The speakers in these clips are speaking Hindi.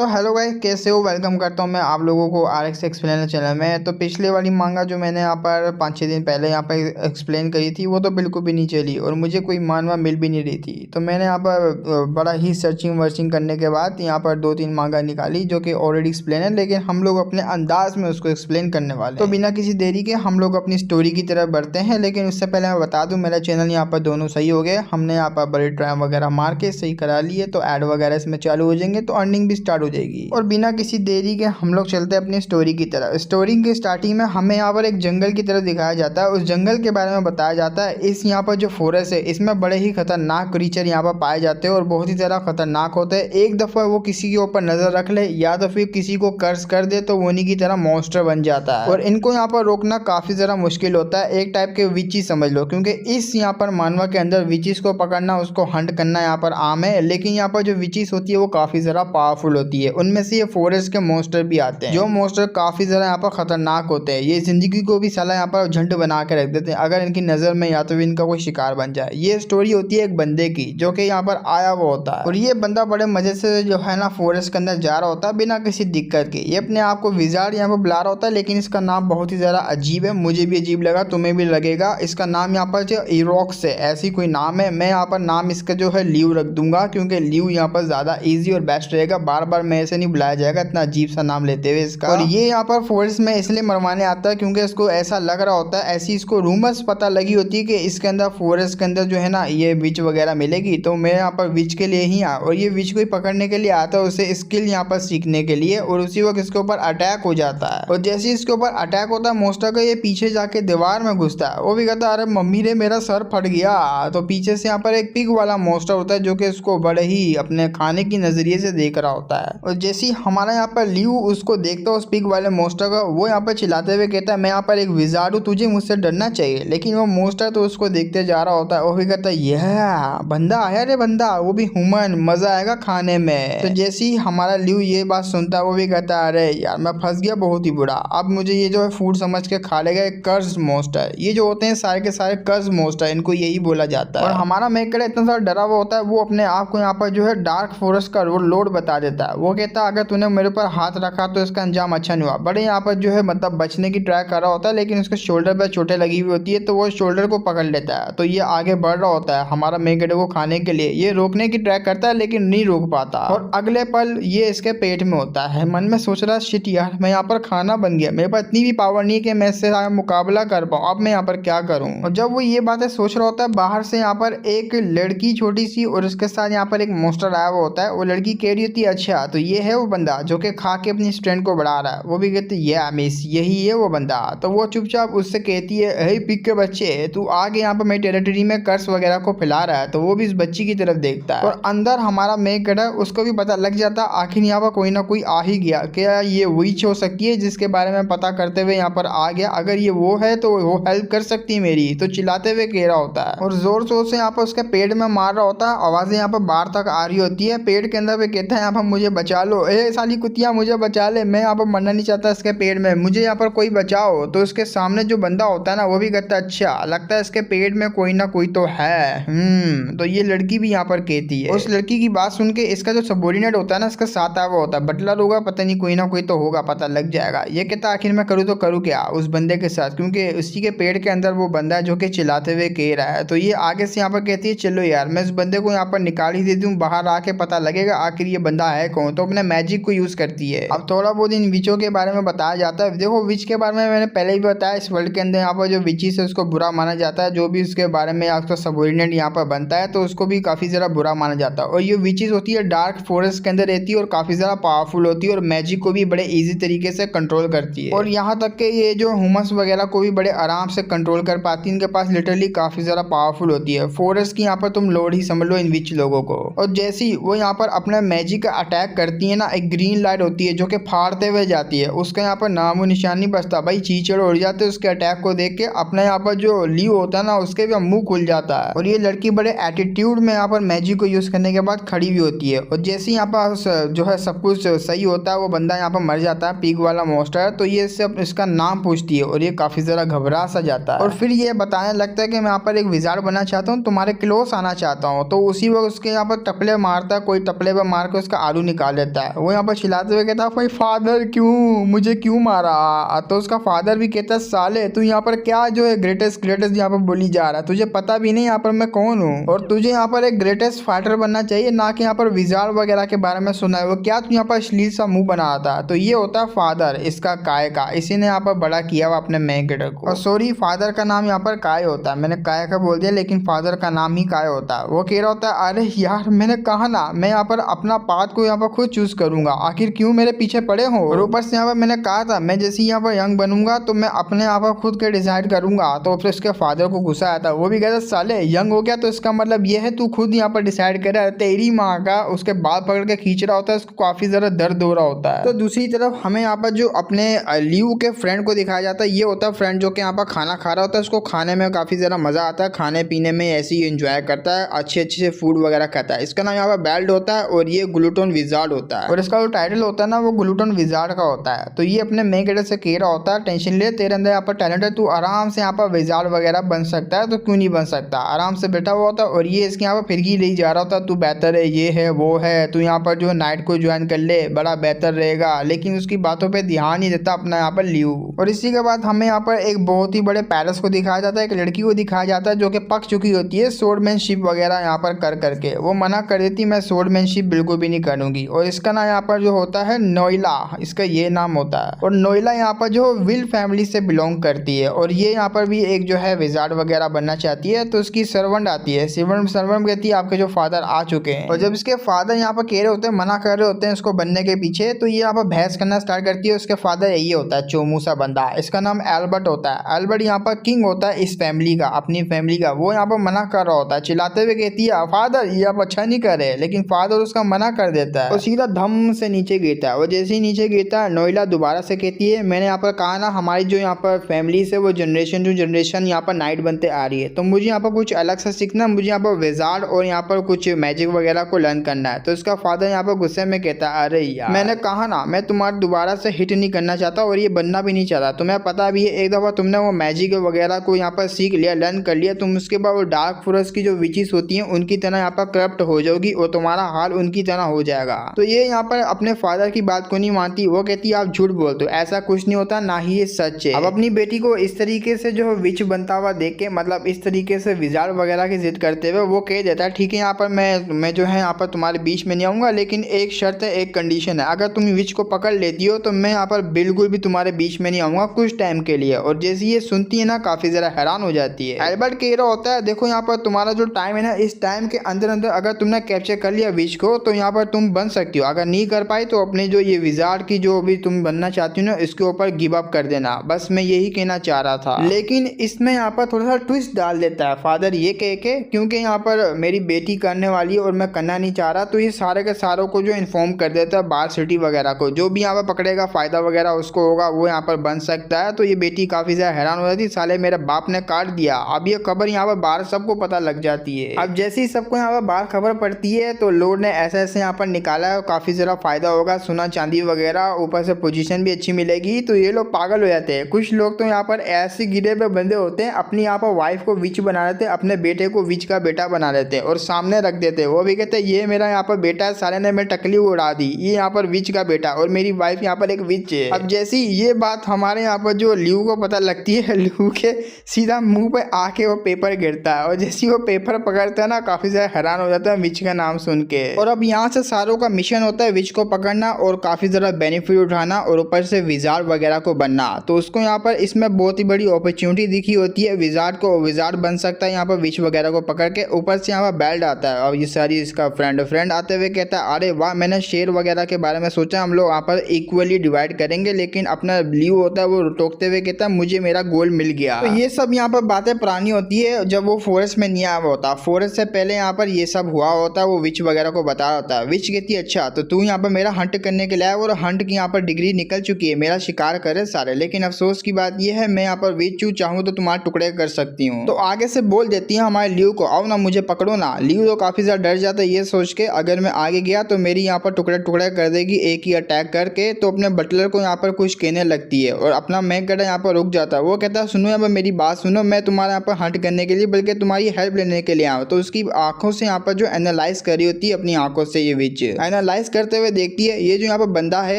तो हेलो गाइस, कैसे हो। वेलकम करता हूं मैं आप लोगों को RX एक्सप्लेनर चैनल में। तो पिछले वाली मांगा जो मैंने यहाँ पर 5-6 दिन पहले यहाँ पर एक्सप्लेन करी थी, वो तो बिल्कुल भी नहीं चली और मुझे कोई मानवा मिल भी नहीं रही थी। तो मैंने यहाँ पर बड़ा ही सर्चिंग वर्चिंग करने के बाद यहाँ पर 2-3 मांगा निकाली जो कि ऑलरेडी एक्सप्लेन है, लेकिन हम लोग अपने अंदाज में उसको एक्सप्लेन करने वाले। तो बिना किसी देरी के हम लोग अपनी स्टोरी की तरफ बढ़ते हैं। लेकिन उससे पहले मैं बता दूँ, मेरा चैनल यहाँ पर दोनों सही हो गए। हमने यहाँ पर बड़े ट्रायम वगैरह मार के सही करा लिए, तो ऐड वगैरह इसमें चालू हो जाएंगे, तो अर्निंग भी स्टार्ट हो जाएगी। और बिना किसी देरी के हम लोग चलते हैं अपनी स्टोरी की तरफ। स्टोरी के स्टार्टिंग में हमें यहाँ पर एक जंगल की तरफ दिखाया जाता है। उस जंगल के बारे में बताया जाता है। इस यहाँ पर जो फॉरेस्ट है, इसमें बड़े ही खतरनाक क्रीचर यहाँ पर पाए जाते हैं और बहुत ही ज़्यादा खतरनाक होते हैं। एक दफ़ा वो किसी के ऊपर नज़र रख ले या तो फिर किसी को कर्ज कर दे तो वो उन्हीं की तरह मॉन्स्टर बन जाता है। और इनको यहाँ पर रोकना काफ़ी ज़्यादा मुश्किल होता है। एक टाइप के विचेस समझ लो, क्योंकि इस यहाँ पर मानवा के अंदर विचेस को पकड़ना, उसको हंट करना यहाँ पर आम है। लेकिन यहाँ पर जो विचेस होती है वो काफ़ी ज़्यादा पावरफुल होती है। उनमें से ये फॉरेस्ट के मॉन्स्टर भी आते हैं, जो मॉन्स्टर काफी ज्यादा यहाँ पर खतरनाक होते हैं। ये जिंदगी को भी साला यहाँ पर झंड बना के रख देते हैं अगर इनकी नजर में या तो इनका कोई शिकार बन जाए। ये स्टोरी होती है एक बंदे की जो कि यहाँ पर आया हुआ होता है, और ये बंदा बड़े मजे से जो है ना फॉरेस्ट के अंदर जा रहा होता है बिना किसी दिक्कत के। ये अपने आप को विजार्ड यहाँ पर बुला रहा होता है, लेकिन इसका नाम बहुत ही ज्यादा अजीब है। मुझे भी अजीब लगा, तुम्हें भी लगेगा। इसका नाम यहाँ पर जो इरोक्स है, ऐसी कोई नाम है। मैं यहाँ पर नाम इसका जो है ल्यू रख दूंगा, क्योंकि ल्यू यहाँ पर ज्यादा ईजी और बेस्ट रहेगा। बार बार मैं ऐसे नहीं बुलाया जाएगा इतना अजीब सा नाम लेते हुए इसका। और ये यहाँ पर फॉरेस्ट में इसलिए मरवाने आता है क्योंकि इसको ऐसा लग रहा होता है, ऐसी इसको रूमर्स पता लगी होती है कि इसके अंदर फॉरेस्ट के अंदर जो है ना ये विच वगैरह मिलेगी। तो मैं यहाँ पर विच के लिए ही और ये विच को ही पकड़ने के लिए आता है, उसे स्किल यहाँ पर सीखने के लिए। और उसी वक्त इसके ऊपर अटैक हो जाता है, और जैसे ही इसके ऊपर अटैक होता है मोस्टर का, ये पीछे जाके दीवार में घुसता है। वो भी कहता है अरे मम्मी रे मेरा सर फट गया। तो पीछे से यहाँ पर एक पिग वाला मोस्टर होता है जो कि इसको बड़े ही अपने खाने की नजरिए से देख रहा होता है। और जैसे ही हमारा यहाँ पर ल्यू उसको देखता है उस पिग वाले मोस्टर का, वो यहाँ पर चिल्लाते हुए कहता है मैं यहाँ पर एक विजार्ड हूँ, तुझे मुझसे डरना चाहिए। लेकिन वो मोस्टर तो उसको देखते जा रहा होता है। वो भी कहता है यह बंदा आया रे बंदा, वो भी ह्यूमन, मजा आएगा खाने में। तो जैसे ही हमारा ल्यू ये बात सुनता है वो भी कहता है अरे यार मैं फंस गया बहुत ही बुरा, अब मुझे ये जो है फूड समझ के खा लेगा एक कर्ज मोस्टर। ये जो होते हैं सारे के सारे कर्ज मोस्टर, इनको यही बोला जाता है। और हमारा मेकर इतना सारा डरा हुआ होता है, वो अपने आप को यहाँ पर जो है डार्क फॉरेस्ट का लोड बता देता है। वो कहता है अगर तूने मेरे ऊपर हाथ रखा तो इसका अंजाम अच्छा नहीं हुआ। बड़े यहाँ पर जो है मतलब बचने की ट्राई कर रहा होता है, लेकिन उसके शोल्डर पर चोटें लगी हुई होती है, तो वो शोल्डर को पकड़ लेता है। तो ये आगे बढ़ रहा होता है हमारा मेगेडो को खाने के लिए। ये रोकने की ट्राई करता है लेकिन नहीं रोक पाता, और अगले पल ये इसके पेट में होता है। मन में सोच रहा शिट यार, मैं यहाँ पर खाना बन गया, मेरे पास इतनी भी पावर नहीं है कि मैं इससे मुकाबला कर पाऊँ, अब मैं यहाँ पर क्या करूँ। और जब वो ये बातें सोच रहा होता है, बाहर से यहाँ पर एक लड़की छोटी सी और उसके साथ यहाँ पर एक मोस्टर आया हुआ होता है। वो लड़की कह रही होती है अच्छा तो ये है वो बंदा जो कि खा के अपनी स्ट्रेंथ को बढ़ा रहा है। वो भी कहती है मिस यही है वो बंदा। तो वो चुपचाप उससे कहती है हे पिग के बच्चे, तू आगे यहाँ पर मेरी टेरिटरी में कर्स वगैरह को फैला रहा है। तो वो भी इस बच्ची की तरफ देखता है, और अंदर हमारा मेकर है उसको भी पता लग जाता आखिर यहाँ पर कोई ना कोई आ ही गया। क्या ये विच हो सकती है जिसके बारे में पता करते हुए यहाँ पर आ गया? अगर ये वो है तो वो हेल्प कर सकती है मेरी। तो चिल्लाते हुए कह रहा होता है और जोर शोर से यहाँ पर उसके पेट में मार रहा होता है। आवाजें यहाँ पर बाहर तक आ रही होती है पेट के अंदर। वे कहता है यहाँ पर मुझे बचा लो, ए साली कुतिया मुझे बचा ले, मैं यहाँ पर मरना नहीं चाहता इसके पेट में, मुझे यहाँ पर कोई बचाओ। तो उसके सामने जो बंदा होता है ना वो भी कहता है अच्छा लगता है इसके पेट में कोई ना कोई तो है। तो ये लड़की भी यहाँ पर कहती है। उस लड़की की बात सुन के इसका जो सबॉर्डिनेट होता है ना इसका साथ आया हुआ होता है, बटलर होगा पता नहीं, कोई ना कोई तो होगा, पता लग जाएगा। ये कहता आखिर मैं करूँ तो करूँ क्या उस बंदे के साथ, क्योंकि उसी के पेट के अंदर वो बंदा है जो कि चिल्लाते हुए कह रहा है। तो ये आगे से यहाँ पर कहती है चलो यार मैं इस बंदे को यहाँ पर निकाल ही देती हूँ, बाहर आके पता लगेगा आखिर ये बंदा है कौन। तो अपने मैजिक को यूज करती है। अब थोड़ा बहुत इन विचों के बारे में बताया जाता है। देखो विच के बारे में मैंने पहले ही बताया, इस वर्ल्ड के अंदर यहाँ पर जो विचेस है उसको बुरा माना जाता है। जो भी उसके बारे में आपका सबॉर्डिनेट यहाँ पर बनता है तो उसको भी काफी ज्यादा बुरा माना जाता है। और ये विचेस होती है डार्क फॉरेस्ट के अंदर रहती है और काफी ज्यादा पावरफुल होती है, और मैजिक को भी बड़े ईजी तरीके से कंट्रोल करती है। और यहाँ तक के ये जो ह्यूमंस वगैरह को भी बड़े आराम से कंट्रोल कर पाती है। इनके पास लिटरली काफी ज्यादा पावरफुल होती है। फॉरेस्ट की यहाँ पर तुम लॉर्ड ही समझ लो इन विच लोगों को। और जैसे ही वो यहाँ पर अपना मैजिक का अटैक करती है ना, एक ग्रीन लाइट होती है जो कि फाड़ते हुए जाती है। उसका यहाँ पर नामो निशान नहीं बचता भाई, चीचड़ उड़ जाते उसके अटैक को देख के। अपना यहाँ पर जो ल्यू होता है ना उसके भी मुंह खुल जाता है। और ये लड़की बड़े एटीट्यूड में यहाँ पर मैजिक को यूज करने के बाद खड़ी भी होती है। और जैसे यहाँ पर जो है सब कुछ सही होता है, वो बंदा यहाँ पर मर जाता है पिग वाला मॉन्स्टर। तो ये सब इसका नाम पूछती है और ये काफी ज्यादा घबरा सा जाता है। और फिर ये बताने लगता है कि मैं यहाँ पर एक विजार्ड बनना चाहता हूँ, तुम्हारे क्लोज आना चाहता हूँ। तो उसी वक्त उसके यहाँ पर टपले मारता है, कोई टपले पर मार के उसका आलू निकाल चिल्ला लेता है। वो यहाँ पर चिल्लाते हुए कहता है भाई फादर क्यों, मुझे क्यों मारा। तो उसका फादर भी कहता है साले तू यहाँ पर क्या जो है ग्रेटेस्ट ग्रेटेस्ट यहाँ पर बोली जा रहा है, तुझे पता भी नहीं यहाँ पर मैं कौन हूँ, और तुझे यहाँ पर एक ग्रेटेस्ट फाइटर बनना चाहिए, ना कि यहाँ पर विजार्ड वगैरह के बारे में सुना है। वो क्या तू यहाँ पर अश्लील सा मुंह बना था। तो ये होता है फादर इसका काय का, इसी ने यहाँ पर बड़ा किया हुआ अपने मेन कैरेक्टर को। और सॉरी फादर का नाम यहाँ पर काय होता है, मैंने काय का बोल दिया लेकिन फादर का नाम ही काय होता है। वो कह रहा होता है अरे यार मैंने कहा ना मैं यहाँ पर अपना पाथ को यहाँ पर खुद चूज करूंगा, आखिर क्यों मेरे पीछे पड़े हो। और ऊपर से यहाँ पर मैंने कहा था मैं जैसे यहाँ पर यंग बनूंगा तो मैं अपने यहाँ पर खुद के डिसाइड करूंगा। तो फिर उसके फादर को गुस्सा आया था, वो भी कहता साले यंग हो गया तो इसका मतलब ये है तू खुद यहाँ पर डिसाइड कर रहा है, तेरी माँ का। उसके बाल पकड़ के खींच रहा होता है, उसको काफी ज्यादा दर्द हो रहा होता है। तो दूसरी तरफ हमें यहाँ पर जो अपने लियू के फ्रेंड को दिखाया जाता है, ये होता है फ्रेंड जो कि यहाँ पर खाना खा रहा होता है, उसको खाने में काफी ज्यादा मजा आता है, खाने पीने में ऐसे ही एंजॉय करता है, अच्छे अच्छे से फूड वगैरह खाता है। इसका नाम यहाँ पर बेल्ट होता है और ये ग्लूटन विजार्ड होता है, और इसका जो टाइटल होता है ना वो ग्लूटन विजार्ड का होता है। तो ये अपने मेन कैरेक्टर से कह रहा होता है टेंशन ले, तेरे अंदर यहाँ पर टैलेंट है, तू आराम से यहाँ पर विजार्ड वगैरह बन सकता है, तो क्यों नहीं बन सकता। आराम से बैठा हुआ होता है और ये इसके यहाँ पर फिरकी ले जा रहा होता है, तू बेहतर है, ये है वो है, तू यहाँ पर जो नाइट को ज्वाइन कर ले बड़ा बेहतर रहेगा, लेकिन उसकी बातों पर ध्यान नहीं देता अपना यहाँ पर लियू। और इसी के बाद हमें यहाँ पर एक बहुत ही बड़े पैलेस को दिखाया जाता है, एक लड़की को दिखाया जाता है जो कि पक चुकी होती है स्वॉर्डमैनशिप वगैरह यहाँ पर कर करके। वो मना कर देती मैं स्वॉर्डमैनशिप बिल्कुल भी नहीं करूंगी। और इसका नाम यहाँ पर जो होता है नोइला, इसका ये नाम होता है। और नोइला यहाँ पर जो विल फैमिली से बिलोंग करती है, और ये यहाँ पर भी एक जो है विजार्ड वगैरह बनना चाहती है। तो उसकी सर्वेंट आती है, सर्वेंट कहती है आपके जो फादर आ चुके हैं। और जब इसके फादर यहाँ पर कह रहे होते हैं, मना कर रहे होते हैं इसको बनने के पीछे, तो ये यहाँ पर बहस करना स्टार्ट करती है। उसके फादर यही होता है चोमू सा बंदा, इसका नाम एल्बर्ट होता है। एल्बर्ट यहाँ पर किंग होता है इस फैमिली का, अपनी फैमिली का। वो यहाँ पर मना कर रहा होता है, चिल्लाते हुए कहती है फादर ये आप अच्छा नहीं कर रहे, लेकिन फादर उसका मना कर देता है और सीधा धम से नीचे गिरता है। और जैसे ही नीचे गिरता है नोइला दोबारा से कहती है मैंने यहाँ पर कहा ना हमारी जो यहाँ पर फैमिली से वो जनरेशन टू जनरेशन यहाँ पर नाइट बनते आ रही है, तो मुझे यहाँ पर कुछ अलग सा सीखना, मुझे यहाँ पर विजार्ड और यहाँ पर कुछ मैजिक वगैरह को लर्न करना है। तो इसका फादर यहाँ पर गुस्से में कहता है अरे यार मैंने कहा ना मैं तुम्हारा दोबारा से हिट नहीं करना चाहता और ये बनना भी नहीं चाहता, तुम्हें पता भी है एक दफा तुमने वो मैजिक वगैरह को यहाँ पर सीख लिया, लर्न कर लिया, तुम उसके बाद वो डार्क फॉरेस्ट की जो विचेस होती हैं उनकी तरह यहाँ पर करप्ट हो जाओगी और तुम्हारा हाल उनकी तरह हो जाएगा। तो ये यहाँ पर अपने फादर की बात को नहीं मानती, वो कहती है आप झूठ बोलते हो, ऐसा कुछ नहीं होता, ना ही ये सच है। अब अपनी बेटी को इस तरीके से जो विच बनता हुआ देख के, मतलब इस तरीके से विजार्ड वगैरह की जिद करते हुए वो कह देता है ठीक है यहाँ पर मैं जो है यहाँ पर तुम्हारे बीच में नहीं आऊंगा, लेकिन एक शर्त है, एक कंडीशन है, अगर तुम विच को पकड़ लेती हो तो मैं यहाँ पर बिल्कुल भी तुम्हारे बीच में नहीं आऊंगा कुछ टाइम के लिए। और जैसे ये सुनती है ना काफी जरा हैरान हो जाती है। एल्बर्ट कह रहा होता है देखो यहाँ पर तुम्हारा जो टाइम है ना, इस टाइम के अंदर अंदर अगर तुमने कैप्चर कर लिया विच को तो यहाँ पर तुम बन सकती हो, अगर नहीं कर पाई तो अपने जो ये विजार्ड की जो भी तुम बनना चाहती हो ना इसके ऊपर गिव अप कर देना, बस मैं यही कहना चाह रहा था। लेकिन इसमें यहाँ पर थोड़ा सा ट्विस्ट डाल देता है फादर ये कह के, क्योंकि यहाँ पर मेरी बेटी करने वाली है और मैं करना नहीं चाह रहा, तो ये सारे के सारों को जो इन्फॉर्म कर देता है बार सिटी वगैरह को, जो भी यहाँ पर पकड़ेगा फायदा वगैरह उसको होगा, वो यहाँ पर बन सकता है। तो ये बेटी काफी ज्यादा हैरान हो जाती है, साले मेरे बाप ने काट दिया। अब ये खबर यहाँ पर बाहर सबको पता लग जाती है। अब जैसे ही सबको यहाँ पर बाहर खबर पड़ती है तो लॉर्ड ने ऐसे ऐसे यहाँ पर निकाला है, काफी ज्यादा फायदा होगा, सोना चांदी वगैरह, ऊपर से पोजीशन भी अच्छी मिलेगी। तो ये लोग पागल हो जाते हैं। कुछ लोग तो यहाँ पर ऐसे गिरे पे बंदे होते हैं, अपनी यहाँ पर वाइफ को विच बना लेते हैं, अपने बेटे को विच का बेटा बना लेते हैं और सामने रख देते हैं। वो भी कहते हैं ये मेरा यहाँ पर बेटा है, साले ने मेरी टकली उड़ा दी, ये यहाँ पर विच का बेटा और मेरी वाइफ यहाँ पर एक विच है। अब जैसी ये बात हमारे यहाँ पर जो लियू को पता लगती है, लियू के सीधा मुंह पे आके वो पेपर गिरता है और जैसे वो पेपर पकड़ता है ना काफी ज्यादा हैरान हो जाता है विच का नाम सुन के। और अब यहाँ से सारों का मिशन होता है विच को पकड़ना और काफी ज्यादा बेनिफिट उठाना और ऊपर से विजार्ड वगैरह को बनना। तो उसको यहाँ पर इसमें बहुत ही बड़ी अपॉर्चुनिटी दिखी होती है विजार्ड को, विजार्ड बन सकता है यहाँ पर विच वगैरह को पकड़ के। ऊपर से यहाँ पर बेल्ट आता है और ये सारी इसका फ्रेंड आते हुए कहता है अरे वाह मैंने शेर वगैरह के बारे में सोचा, हम लोग यहाँ पर इक्वली डिवाइड करेंगे, लेकिन अपना लियू होता है वो टोकते हुए कहता है मुझे मेरा गोल मिल गया। तो ये सब यहाँ पर बातें पुरानी होती है जब वो फॉरेस्ट में नहीं आया होता, फॉरेस्ट से पहले यहाँ पर ये सब हुआ होता है, वो विच वगैरह को बता होता है। विच कहती है अच्छा तो तू यहाँ पर मेरा हंट करने के लिए आया और हंट की यहाँ पर डिग्री निकल चुकी है, मेरा शिकार करे सारे, लेकिन अफसोस की बात यह है मैं यहाँ पर विच चाहूँ तो तुम्हारे टुकड़े कर सकती हूँ। तो आगे से बोल देती है हमारे लियू को आओ ना मुझे पकड़ो ना। लियू तो काफी ज्यादा डर जाता है ये सोच के अगर मैं आगे गया तो मेरी यहाँ पर टुकड़े टुकड़े कर देगी एक ही अटैक करके। तो अपने बटलर को यहाँ पर कुछ कहने लगती है और अपना मैक गड़ा यहाँ पर रुक जाता है। वो कहता है सुनो यहाँ पर मेरी बात सुनो, मैं तुम्हारे यहाँ पर हंट करने के लिए बल्कि तुम्हारी हेल्प लेने के लिए आऊँ। तो उसकी आंखों से यहाँ पर जो एनालाइज करी होती है अपनी आंखों से ये विच एनालाइज करते हुए देखती है ये जो यहाँ पर बंदा है,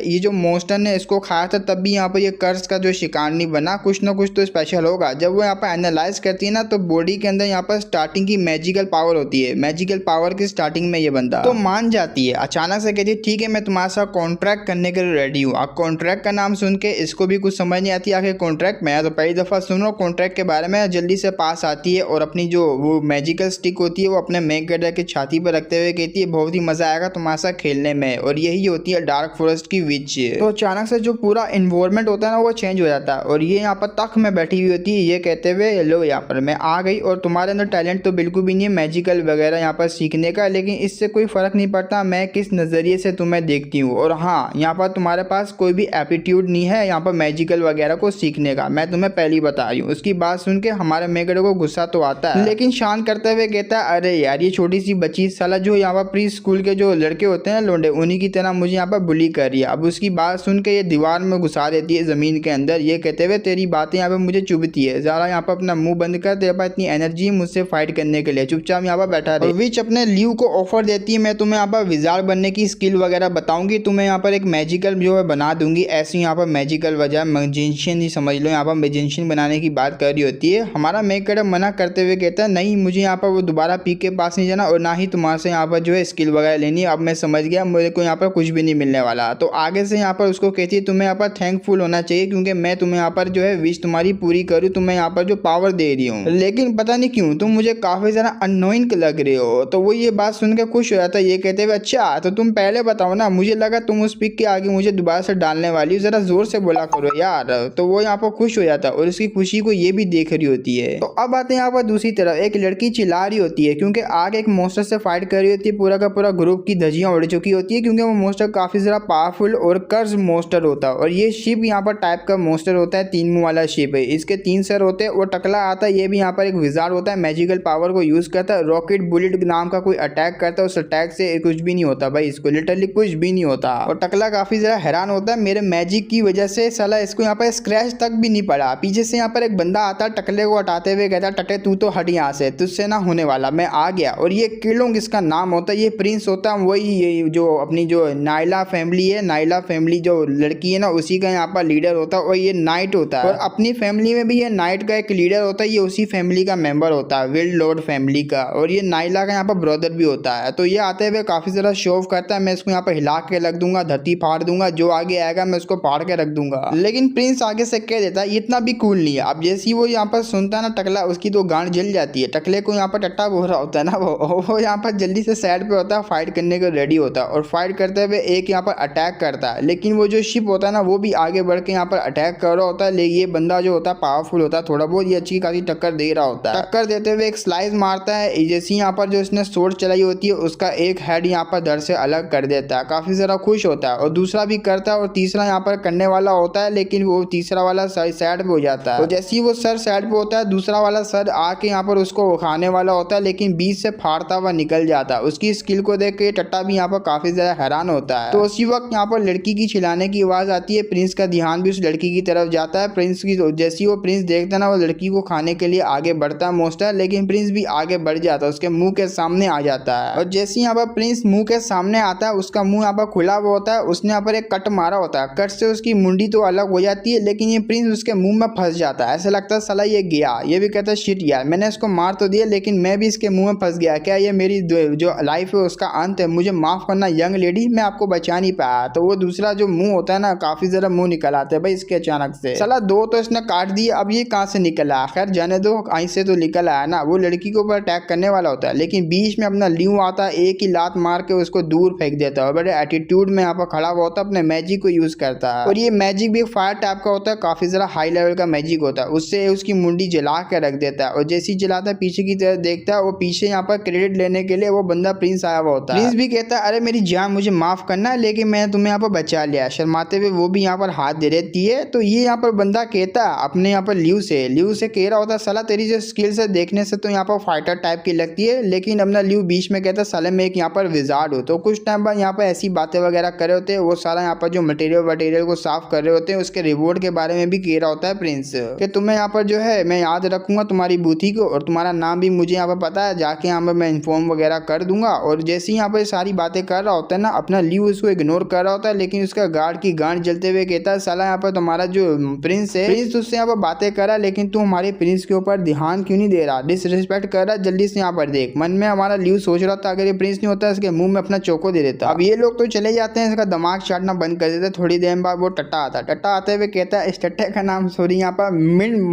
ये जो मॉन्स्टर ने इसको खाया था तब भी यहाँ पर ये कर्स का जो शिकार नहीं बना, कुछ ना कुछ तो स्पेशल होगा। जब वो यहाँ पर एनालाइज करती है ना तो बॉडी के अंदर यहाँ पर स्टार्टिंग की मैजिकल पावर होती है, मैजिकल पावर की स्टार्टिंग में ये बंदा तो मान जाती है। अचानक से कहती है ठीक है मैं तुम्हारे साथ कॉन्ट्रैक्ट करने के लिए रेडी हूँ। अब कॉन्ट्रैक्ट का नाम सुन के इसको भी कुछ समझ नहीं आती आखिर कॉन्ट्रैक्ट, मैं तो पहली दफा सुन रहा हूँ कॉन्ट्रैक्ट के बारे में। जल्दी से पास आती है और अपनी जो वो मैजिकल स्टिक होती है वो अपने मेन कैरेक्टर की छाती पर रखते हुए कहती है बहुत ही मजा आएगा तुम्हारे साथ खेलने में, और यही होती है डार्क फॉरेस्ट की विच। तो अचानक से जो पूरा इन्वायरमेंट होता है ना वो चेंज हो जाता है और ये यहाँ पर तख्त में बैठी हुई होती है, ये कहते हुए लो यहाँ पर मैं आ गई और तुम्हारे अंदर टैलेंट तो बिल्कुल भी नहीं है मैजिकल वगैरह यहाँ पर सीखने का, लेकिन इससे कोई फर्क नहीं पड़ता मैं किस नजरिए से तुम्हें देखती हूँ। और हाँ यहाँ पर तुम्हारे पास कोई भी एप्टीट्यूड नहीं है यहाँ पर मैजिकल वगैरह को सीखने का, मैं तुम्हें पहली बता रही हूँ। उसकी बात सुन के हमारे मेगड़े को गुस्सा तो आता है लेकिन शांत करते हुए कहता है अरे यार ये छोटी सी बच्ची साला जो यहाँ पर प्री स्कूल के जो लड़के होते हैं लोंडे उन्हीं की तरह मुझे यहाँ पर बुली कर रही है। अब उसकी बात सुन के ये दीवार में घुसा देती है जमीन के अंदर, ये कहते हुए तेरी बातें यहाँ पर मुझे चुभती है, ज़रा यहाँ पर अपना मुंह बंद कर, तेरे पास इतनी एनर्जी मुझसे फाइट करने के लिए, चुपचाप यहाँ पर बैठा रहे। विच अपने ल्यू को ऑफर देती है मैं तुम्हें यहाँ पर विजार्ड बनने की स्किल वगैरह बताऊंगी, तुम्हें यहाँ पर एक मैजिकल जो है बना दूंगी। ऐसी यहाँ पर मैजिकल वजह मैजिशियन ही समझ लो, यहाँ पर मैजिशियन बनाने की बात कर रही होती है। हमारा मेकर मना करते हुए कहता है नहीं मुझे यहाँ पर वो दोबारा पी के पास नहीं जाना और ना ही तुम्हारे से यहाँ पर जो है स्किल वगैरह लेनी, अब मैं समझ गया मुझे को यहाँ पर कुछ भी नहीं मिलने वाला। तो आगे से यहाँ पर उसको कहती है तुम्हें यहाँ पर थैंकफुल होना चाहिए क्योंकि मैं तुम्हें यहाँ पर जो है विश तुम्हारी पूरी करूँ, तुम्हें यहाँ पर जो पावर दे रही हूँ, लेकिन पता नहीं क्यों तुम मुझे काफी ज्यादा अननोइंग लग रहे हो। तो वो ये बात सुन के खुश हो जाता है, ये कहते हुए अच्छा तो तुम पहले बताओ ना, मुझे लगा तुम उस पिक के आगे मुझे दोबारा से डालने वाली हो, जरा जोर से बोला करो यार। तो वो यहाँ पर खुश हो जाता है और उसकी खुशी को ये भी देख रही होती है। तो अब आते हैं यहाँ पर दूसरी तरफ, एक लड़की चिल्ला रही होती है क्योंकि आगे एक मॉन्स्टर से फाइट कर रही होती है, पूरा का पूरा ग्रुप की धज्जियां उड़ चुकी होती है क्योंकि वो मॉन्स्टर काफी ज्यादा पावरफुल और कर्ज मॉन्स्टर होता है। और ये शिप यहाँ पर टाइप का मॉन्स्टर होता है, 3 मुंह वाला शिप है, इसके 3 सर होते हैं। वो टकला आता है, ये भी यहाँ पर एक विजार्ड होता है, मैजिकल पावर को यूज करता है, रॉकेट बुलेट नाम का कोई अटैक करता है, उस अटैक से कुछ भी नहीं होता भाई, इसको लिटरली कुछ भी नहीं होता। और टकला काफी ज्यादा हैरान होता है मेरे मैजिक की वजह से, साला इसको यहाँ पर स्क्रैच तक भी नहीं पड़ा। पीछे से यहाँ पर एक बंदा आता है टकले को हटाते हुए कहता है टटे तू तो हट यहाँ से, तुझसे ना होने वाला, मैं आ गया। और ये किलोंग इसका नाम होता है, ये प्रिंस होता है, वही ये जो अपनी जो नाइला फैमिली है, नाइला फैमिली जो लड़की है ना उसी का यहाँ पर लीडर होता है और ये नाइट होता है। और अपनी फैमिली में भी ये नाइट का एक लीडर होता है, ये उसी फैमिली का मेंबर होता है, विल्ड लॉर्ड फैमिली का, और ये नाइला का यहाँ पर ब्रदर भी होता है। तो ये आते हुए काफी ज्यादा शो ऑफ करता है, मैं इसको यहाँ पर हिला के रख दूंगा, धरती फाड़ दूंगा, जो आगे आएगा मैं उसको फाड़ के रख दूंगा। लेकिन प्रिंस आगे से कह देता है इतना भी कूल नहीं है। अब जैसे ही वो यहाँ पर सुनता है ना टकला, उसकी तो गांड जल जाती है। टकले को यहाँ पर टट्टा बोल रहा होता है ना वो यहाँ पर जल्दी से साइड पे होता है, फाइट करने को रेडी होता है और फाइट करते हुए एक यहाँ पर अटैक करता है। लेकिन वो जो शिप होता है ना वो भी आगे बढ़ के यहाँ पर अटैक कर रहा होता है, लेकिन ये बंदा जो होता है पावरफुल होता है थोड़ा बहुत, ये अच्छी खासी टक्कर दे रहा होता है। टक्कर देते हुए एक स्लाइस मारता है, जैसे यहाँ पर जो इसने सोर्ड चलाई होती है उसका एक हेड यहाँ पर धड़ से अलग कर देता है, काफी ज्यादा खुश होता है। और दूसरा भी करता है और तीसरा यहाँ पर करने वाला होता है, लेकिन वो तीसरा वाला साइड पे हो जाता है। और जैसे ही वो सर साइड पे होता है दूसरा वाला सर आके यहाँ पर उसको उखाने वाला होता है, लेकिन बीच से फाड़ता हुआ निकल जाता है। उसकी स्किल को देख के टट्टा भी यहाँ पर काफी ज्यादा हैरान होता है। तो उसी वक्त यहाँ पर लड़की की चिल्लाने की आवाज आती है, प्रिंस का ध्यान भी उस लड़की की तरफ जाता है। प्रिंस की जैसी वो प्रिंस देखता है ना वो लड़की को खाने के लिए आगे बढ़ता है मॉन्स्टर, लेकिन प्रिंस भी आगे बढ़ जाता है, उसके मुंह के सामने आ जाता है। और जैसे यहाँ पर प्रिंस मुंह के सामने आता है उसका मुंह यहाँ पर खुला हुआ होता है, उसने यहाँ पर एक कट मारा होता है, कट से उसकी मुंडी तो अलग हो जाती है, लेकिन ये प्रिंस उसके मुंह में फंस जाता है। ऐसा लगता है साला ये गया, ये भी कहता है शिट यार मैंने इसको मार तो दिया लेकिन मैं भी इसके मुंह में फंस गया, क्या ये मेरी जो लाइफ है उसका अंत है, मुझे माफ करना यंग लेडी, मैं आपको बचा नहीं पाया। तो वो दूसरा जो मुंह होता है ना काफी जरा मुंह निकल आता है भाई इसके अचानक से, साला 2 तो इसने काट दिए, अब ये कहाँ से निकला, खैर जाने दो, आई से तो निकल आया ना। वो लड़की के ऊपर अटैक करने वाला होता है, लेकिन बीच में अपना ल्यू आता है, एक ही लात मार के उसको दूर फेंक देता है, बड़े एटीट्यूड में यहाँ पर खड़ा हुआ होता है, अपने मैजिक को यूज करता है। और ये मैजिक भी फायर टाइप का होता है, काफी जरा हाई लेवल का मैजिक होता है, उससे उसकी मुंडी जला के रख देता है। और जैसे ही जलाता है पीछे की तरफ देखता है, वो पीछे यहाँ पर क्रेडिट लेने के लिए वो बंदा प्रिंस आया हुआ होता है। प्रिंस भी कहता है अरे मेरी जान मुझे माफ करना है, लेकिन मैंने तुम्हें यहाँ पर बचा लिया। शर्माते हुए वो भी यहाँ पर हाथ दे देती है। तो ये यहाँ पर बंदा कहता है अपने यहाँ पर ल्यू से कह रहा होता है साला तेरी जो स्किल्स है देखने से तो यहाँ पर फाइटर टाइप की लगती है, लेकिन अपना ल्यू बीच में कहता है साले मैं एक यहाँ पर विजार्ड हूँ। तो कुछ टाइम बाद यहाँ पर ऐसी बातें वगैरह कर रहे होते हैं, वो सारा यहाँ पर जो मटेरियल को साफ कर रहे होते हैं, उसके रिवॉर्ड के बारे में भी कह रहा होता है प्रिंस कि तुम्हें यहाँ पर जो है मैं याद रखूंगा तुम्हारी बूथी को, और तुम्हारा नाम भी मुझे यहाँ पर पता है, जाके यहाँ पर मैं इन्फॉर्म वगैरह कर दूंगा। और जैसे ही यहाँ पर सारी बातें बातें कर रहा होता है ना, अपना लीव उसको इग्नोर कर रहा होता है, लेकिन उसका गार्ड की गांड जलते हुए कहता है साला यहाँ पर तुम्हारा जो प्रिंस है, प्रिंस तुझसे यहाँ पर बातें कर रहा है, लेकिन तू हमारे प्रिंस के ऊपर ध्यान क्यों नहीं दे रहा, डिसरिस्पेक्ट कर रहा है, जल्दी से यहाँ पर देख। मन में हमारा लीव सोच रहा था अगर ये प्रिंस नहीं होता इसके मुंह में अपना चोको दे देता। अब ये लोग तो चले जाते हैं, इसका दिमाग चाटना बंद कर देते। थोड़ी देर बाद वो टट्टा आता है, टट्टा आते हुए कहता है, इस टट्टे का नाम सॉरी यहाँ पर